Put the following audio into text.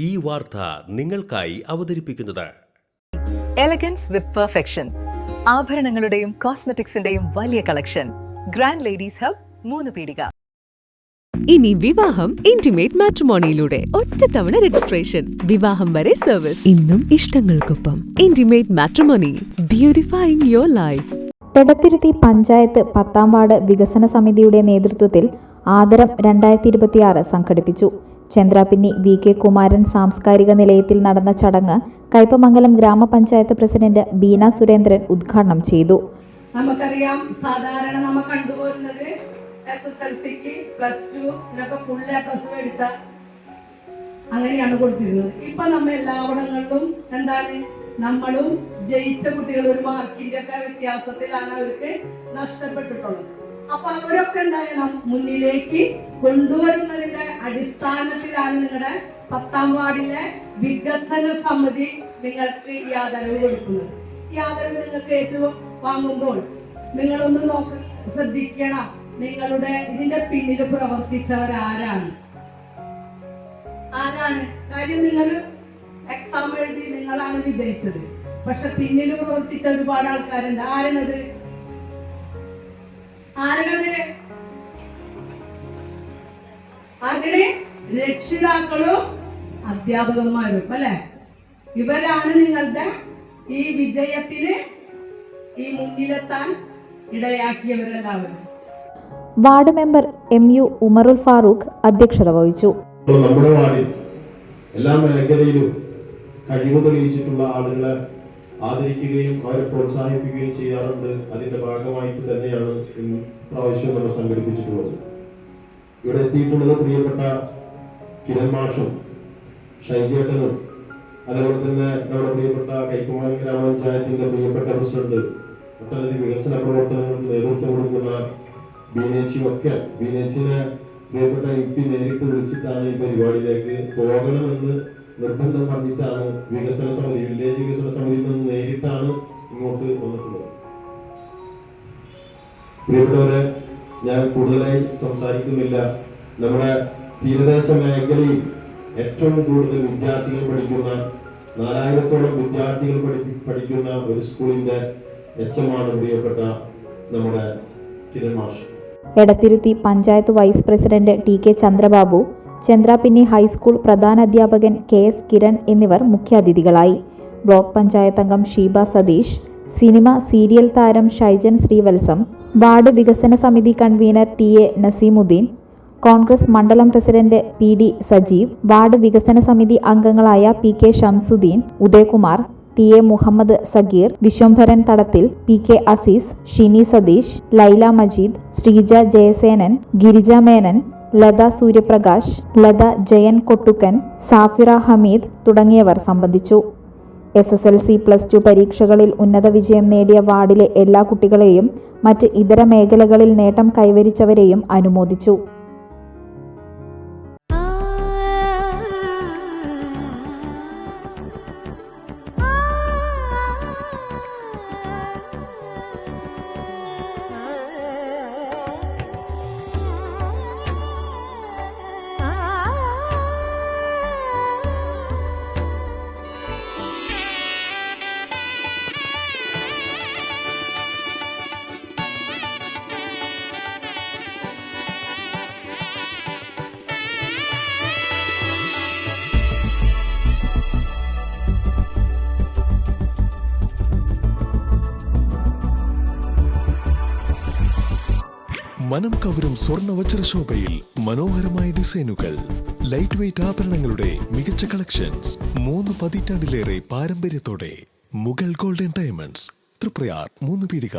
ഈ വാർത്ത നിങ്ങൾക്കായി അവതരിപ്പിക്കുന്നത് എലഗൻസ് വിത്ത് പെർഫെക്ഷൻ. ആഭരണങ്ങളുടെയും കോസ്മെറ്റിക്സിന്റെയും വലിയ കളക്ഷൻ. ഗ്രാൻഡ് ലേഡീസ് ഹബ്, 3 പീടിക. ഇനി വിവാഹം ഇന്റിമേറ്റ് മാട്രിമോണിയിലൂടെ ഒറ്റത്തവണ രജിസ്ട്രേഷൻ, വിവാഹം വരെ സർവീസ്. ഇന്നും ഇഷ്ടങ്ങൾക്കൊപ്പം intimate matrimony, beautifying your life. Edathiruthy panchayat 10ാം വാർഡ് വികസന സമിതിയുടെ നേതൃത്വത്തിൽ ആദരം 2026 സംഘടിപ്പിച്ചു. ചന്ദ്രാപിന്നി VK കുമാരൻ സാംസ്കാരിക നിലയത്തിൽ നടന്ന ചടങ്ങ് കയ്പമംഗലം ഗ്രാമപഞ്ചായത്ത് പ്രസിഡന്റ് ബീന സുരേന്ദ്രൻ ഉദ്ഘാടനം ചെയ്തു. നമുക്കറിയാം, സാധാരണ നമ്മൾ കണ്ടുപോരുന്നത് SSLCക്ക് +2 ഫുൾ A+ മേടിച്ച അങ്ങനെയാണ് കൊടുത്തിരുന്നത്. ഇപ്പൊ നമ്മൾ എല്ലായിടങ്ങളിലും എന്താണ്, നമ്മളും ജയിച്ച കുട്ടികൾ ഒരു മാർക്കിന്റെ ഒക്കെ വ്യത്യാസത്തിലാണ് അവർക്ക് നഷ്ടപ്പെട്ടിട്ടുള്ളത്. അപ്പൊ അവരൊക്കെ എന്തായാലും മുന്നിലേക്ക് കൊണ്ടുവരുന്നതിന്റെ അടിസ്ഥാനത്തിലാണ് നിങ്ങളുടെ 10ാം വാർഡിലെ വികസന സമിതി നിങ്ങൾക്ക് ഈ ആദരവ് കൊടുക്കുന്നത്. ഈ ആദരവ് നിങ്ങൾക്ക് ഏറ്റുവാങ്ങുമ്പോൾ നിങ്ങളൊന്ന് ശ്രദ്ധിക്കണം, നിങ്ങളുടെ ഇതിന്റെ പിന്നിൽ പ്രവർത്തിച്ചവരാരാണ്. കാര്യം, നിങ്ങൾ എക്സാം എഴുതി നിങ്ങളാണ് വിജയിച്ചത്, പക്ഷെ പിന്നിൽ പ്രവർത്തിച്ച ഒരുപാട് ആൾക്കാരുണ്ട്. ആരാണത്? അങ്ങനെ രക്ഷിതാക്കളും അധ്യാപകന്മാരും അല്ലെ, ഇവരാണ് നിങ്ങളുടെ ഈ വിജയത്തിന് ഈ മുന്നിലെത്താൻ ഇടയാക്കിയവരെല്ലാവരും. വാർഡ് മെമ്പർ MU ഉമറുൽ ഫാറൂഖ് അധ്യക്ഷത വഹിച്ചു. നമ്മുടെ വാർഡിൽ എല്ലാ മേഖലയിലും കഴിവ് തെളിയിച്ചിട്ടുള്ള ആളുകളെ ആദരിക്കുകയും അവരെ പ്രോത്സാഹിപ്പിക്കുകയും ചെയ്യാറുണ്ട്. അതിന്റെ ഭാഗമായിട്ട് തന്നെയാണ് പ്രാവശ്യം നമ്മൾ സംഘടിപ്പിച്ചിട്ടുള്ളത്. ഇവിടെ എത്തിയിട്ടുള്ളത് പ്രിയപ്പെട്ട കിരൺ മാഷും ഷൈജേട്ടനും, അതേപോലെ തന്നെ നമ്മുടെ പ്രിയപ്പെട്ട കയ്പമംഗലം ഗ്രാമപഞ്ചായത്തിന്റെ പ്രിയപ്പെട്ട പ്രസിഡന്റ്, ഒട്ടനവധി വികസന പ്രവർത്തനങ്ങൾക്ക് നേതൃത്വം കൊടുക്കുന്ന ബീനേച്ചിയും ഒക്കെ. ബീനേച്ചിനെ പ്രിയപ്പെട്ട MP നേരിട്ട് വിളിച്ചിട്ടാണ് ഈ പരിപാടിയിലേക്ക് പോകണമെന്ന് നിർബന്ധം പറഞ്ഞിട്ടാണ് വികസന സമിതി, വില്ലേജ് വികസന സമിതിയിൽ നിന്ന് നേരിട്ടാണ് ഇങ്ങോട്ട് വന്നിട്ടുള്ളത്. പ്രിയപ്പെട്ടവരെ, ഞാൻ കൂടുതലായി സംസാരിക്കുന്നില്ല. നമ്മുടെ തീരദേശ മേഖലയിൽ ഏറ്റവും കൂടുതൽ വിദ്യാർത്ഥികൾ പഠിക്കുന്ന 4000-ഓളം വിദ്യാർത്ഥികൾ പഠിക്കുന്ന ഒരു സ്കൂളിന്റെ HM-ആണ് പ്രിയപ്പെട്ട നമ്മുടെ കിരൺ മാഷ്. Edathiruthy panchayat vice president TK Chandrababu, Chandrapinni high school പ്രധാനാധ്യാപകൻ KS കിരൺ എന്നിവർ മുഖ്യാതിഥികളായി. ബ്ലോക്ക് പഞ്ചായത്ത് അംഗം ഷീബ സതീഷ്, സിനിമ സീരിയൽ താരം ഷൈജൻ ശ്രീവത്സം, വാർഡ് വികസന സമിതി കൺവീനർ TA നസീമുദ്ദീൻ, കോൺഗ്രസ് മണ്ഡലം പ്രസിഡന്റ് PD സജീവ്, വാർഡ് വികസന സമിതി അംഗങ്ങളായ PK ഷംസുദ്ദീൻ, ഉദയകുമാർ, TA മുഹമ്മദ് സഗീർ, വിശ്വംഭരൻ തടത്തിൽ, PK അസീസ്, ഷിനി സതീഷ്, ലൈല മജീദ്, ശ്രീജ ജയസേനൻ, ഗിരിജ മേനൻ, ലത സൂര്യപ്രകാശ്, ലത ജയൻ കൊട്ടുക്കൻ, സാഫിറ ഹമീദ് തുടങ്ങിയവർ സംബന്ധിച്ചു. SSLC +2 പരീക്ഷകളിൽ ഉന്നത വിജയം നേടിയ വാർഡിലെ എല്ലാ കുട്ടികളെയും മറ്റ് ഇതര മേഖലകളിൽ നേട്ടം കൈവരിച്ചവരെയും അനുമോദിച്ചു. മനം കവരും സ്വർണ്ണ വജ്രശോഭയിൽ മനോഹരമായ ഡിസൈനുകൾ, ലൈറ്റ് വെയ്റ്റ് ആഭരണങ്ങളുടെ മികച്ച കളക്ഷൻസ്, 3 പതിറ്റാണ്ടിലേറെ പാരമ്പര്യത്തോടെ മുഗൾ ഗോൾഡൻ ഡയമണ്ട്സ്, തൃപ്രയാർ, 3 പീടിക.